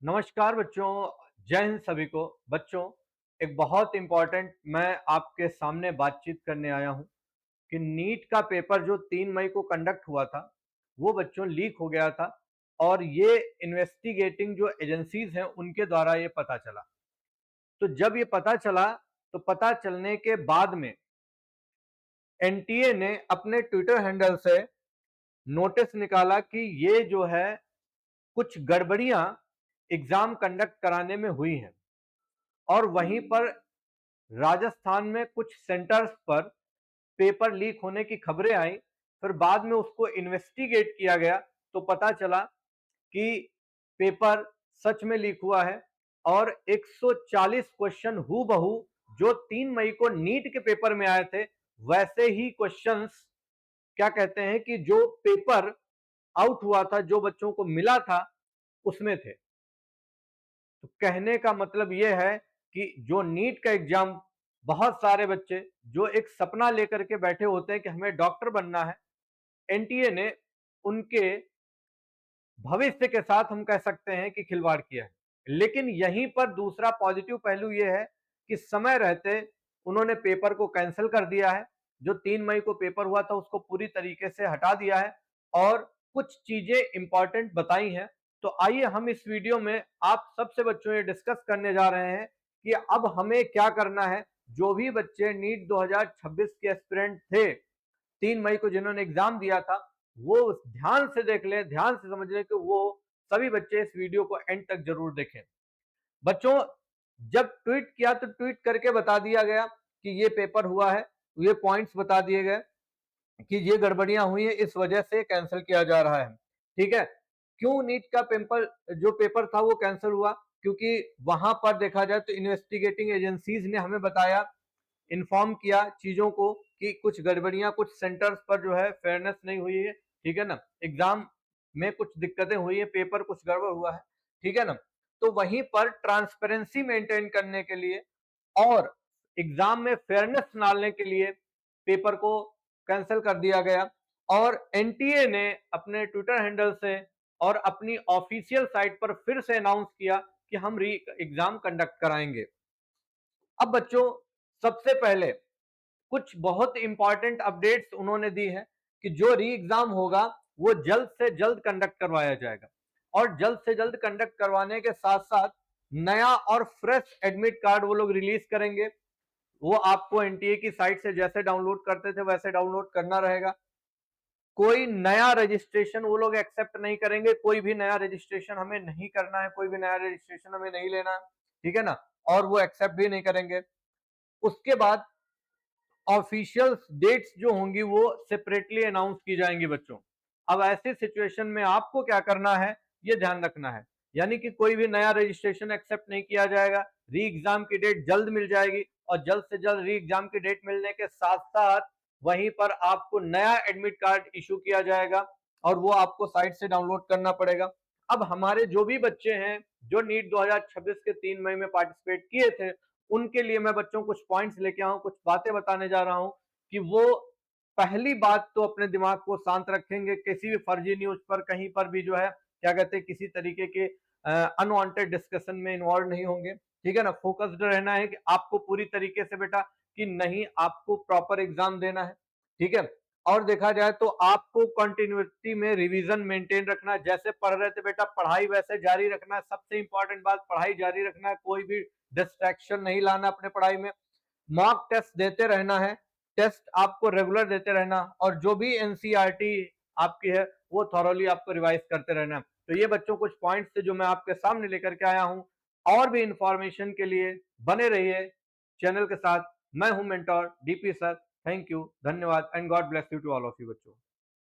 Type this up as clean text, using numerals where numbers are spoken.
नमस्कार बच्चों, जय हिंद सभी को। बच्चों, एक बहुत इम्पोर्टेंट मैं आपके सामने बातचीत करने आया हूं कि नीट का पेपर जो 3 मई को कंडक्ट हुआ था, वो बच्चों लीक हो गया था और ये इन्वेस्टिगेटिंग जो एजेंसीज हैं उनके द्वारा ये पता चला। तो जब ये पता चला, तो पता चलने के बाद में एनटीए ने अपने ट्विटर हैंडल से नोटिस निकाला कि ये जो है कुछ गड़बड़ियां एग्जाम कंडक्ट कराने में हुई हैं और वहीं पर राजस्थान में कुछ सेंटर्स पर पेपर लीक होने की खबरें आई। फिर बाद में उसको इन्वेस्टिगेट किया गया तो पता चला कि पेपर सच में लीक हुआ है और 140 क्वेश्चन हूबहू जो 3 मई को नीट के पेपर में आए थे वैसे ही क्वेश्चंस, क्या कहते हैं कि जो पेपर आउट हुआ था, जो बच्चों को मिला था, उसमें थे। तो कहने का मतलब यह है कि जो नीट का एग्जाम, बहुत सारे बच्चे जो एक सपना लेकर के बैठे होते हैं कि हमें डॉक्टर बनना है, एनटीए ने उनके भविष्य के साथ हम कह सकते हैं कि खिलवाड़ किया है। लेकिन यहीं पर दूसरा पॉजिटिव पहलू यह है कि समय रहते उन्होंने पेपर को कैंसिल कर दिया है। जो 3 मई को पेपर हुआ था उसको पूरी तरीके से हटा दिया है और कुछ चीजें इंपॉर्टेंट बताई हैं। तो आइए हम इस वीडियो में आप सबसे बच्चों ये डिस्कस करने जा रहे हैं कि अब हमें क्या करना है। जो भी बच्चे नीट 2026 के एस्पिरेंट थे, 3 मई को जिन्होंने एग्जाम दिया था, वो ध्यान से देख लें, ध्यान से समझ लें कि वो सभी बच्चे इस वीडियो को एंड तक जरूर देखें। बच्चों, जब ट्वीट किया तो ट्वीट करके बता दिया गया कि ये पेपर हुआ है, ये पॉइंट्स बता दिए गए कि ये गड़बड़ियां हुई है, इस वजह से कैंसिल किया जा रहा है। ठीक है। क्यों नीट का पेपर जो पेपर था वो कैंसिल हुआ? क्योंकि वहां पर देखा जाए तो इन्वेस्टिगेटिंग एजेंसीज ने हमें बताया, इन्फॉर्म किया चीजों को कि कुछ गड़बड़ियां कुछ सेंटर्स पर जो है फेयरनेस नहीं हुई है। ठीक है ना, एग्जाम में कुछ दिक्कतें हुई है, पेपर कुछ गड़बड़ हुआ है। ठीक है ना। तो वहीं पर ट्रांसपेरेंसी मेंटेन करने के लिए और एग्जाम में फेयरनेस डालने के लिए पेपर को कैंसिल कर दिया गया और एनटीए ने अपने ट्विटर हैंडल से और अपनी ऑफिशियल साइट पर फिर से अनाउंस किया कि हम री एग्जाम कंडक्ट कराएंगे। अब बच्चों, सबसे पहले कुछ बहुत इंपॉर्टेंट अपडेट्स उन्होंने दी है कि जो री एग्जाम होगा वो जल्द से जल्द कंडक्ट करवाया जाएगा और जल्द से जल्द कंडक्ट करवाने के साथ साथ नया और फ्रेश एडमिट कार्ड वो लोग रिलीज करेंगे। वो आपको एनटीए की साइट से जैसे डाउनलोड करते थे वैसे डाउनलोड करना रहेगा। कोई नया रजिस्ट्रेशन वो लोग एक्सेप्ट नहीं करेंगे, कोई भी नया रजिस्ट्रेशन हमें नहीं करना है, कोई भी नया रजिस्ट्रेशन हमें नहीं लेना है। ठीक है ना, और वो एक्सेप्ट भी नहीं करेंगे। उसके बाद ऑफिशियल डेट्स जो होंगी वो सेपरेटली अनाउंस की जाएंगी बच्चों। अब ऐसे सिचुएशन में आपको क्या करना है, ये ध्यान रखना है, यानी कि कोई भी नया रजिस्ट्रेशन एक्सेप्ट नहीं किया जाएगा। री एग्जाम की डेट जल्द मिल जाएगी और जल्द से जल्द री एग्जाम की डेट मिलने के साथ साथ वहीं पर आपको नया एडमिट कार्ड इशू किया जाएगा और वो आपको साइट से डाउनलोड करना पड़ेगा। अब हमारे जो भी बच्चे हैं जो नीट 2026 के 3 मई में पार्टिसिपेट किए थे, उनके लिए मैं बच्चों कुछ पॉइंट्स लेके आऊं, कुछ बातें बताने जा रहा हूं कि वो पहली बात तो अपने दिमाग को शांत रखेंगे, किसी भी फर्जी न्यूज पर कहीं पर भी जो है क्या कहते हैं किसी तरीके के अनवांटेड डिस्कशन में इन्वॉल्व नहीं होंगे। ठीक है ना, फोकस्ड रहना है कि आपको पूरी तरीके से बेटा कि नहीं, आपको प्रॉपर एग्जाम देना है। ठीक है। और देखा जाए तो आपको कंटिन्यूटी में रिवीजन मेंटेन रखना है, जैसे पढ़ रहे थे बेटा पढ़ाई वैसे जारी रखना है। सबसे इंपॉर्टेंट बात, पढ़ाई जारी रखना है, कोई भी डिस्ट्रैक्शन नहीं लाना अपने पढ़ाई में। मॉक टेस्ट देते रहना है, टेस्ट आपको रेगुलर देते रहना और जो भी एनसीईआरटी आपकी है वो थॉरोली आपको रिवाइज करते रहना। तो ये बच्चों कुछ पॉइंट्स थे जो मैं आपके सामने लेकर के आया हूं। और भी इंफॉर्मेशन के लिए बने रहिए चैनल के साथ। मैं हूं mentor DP sir. Thank you, धन्यवाद and God bless you to all of you बच्चों।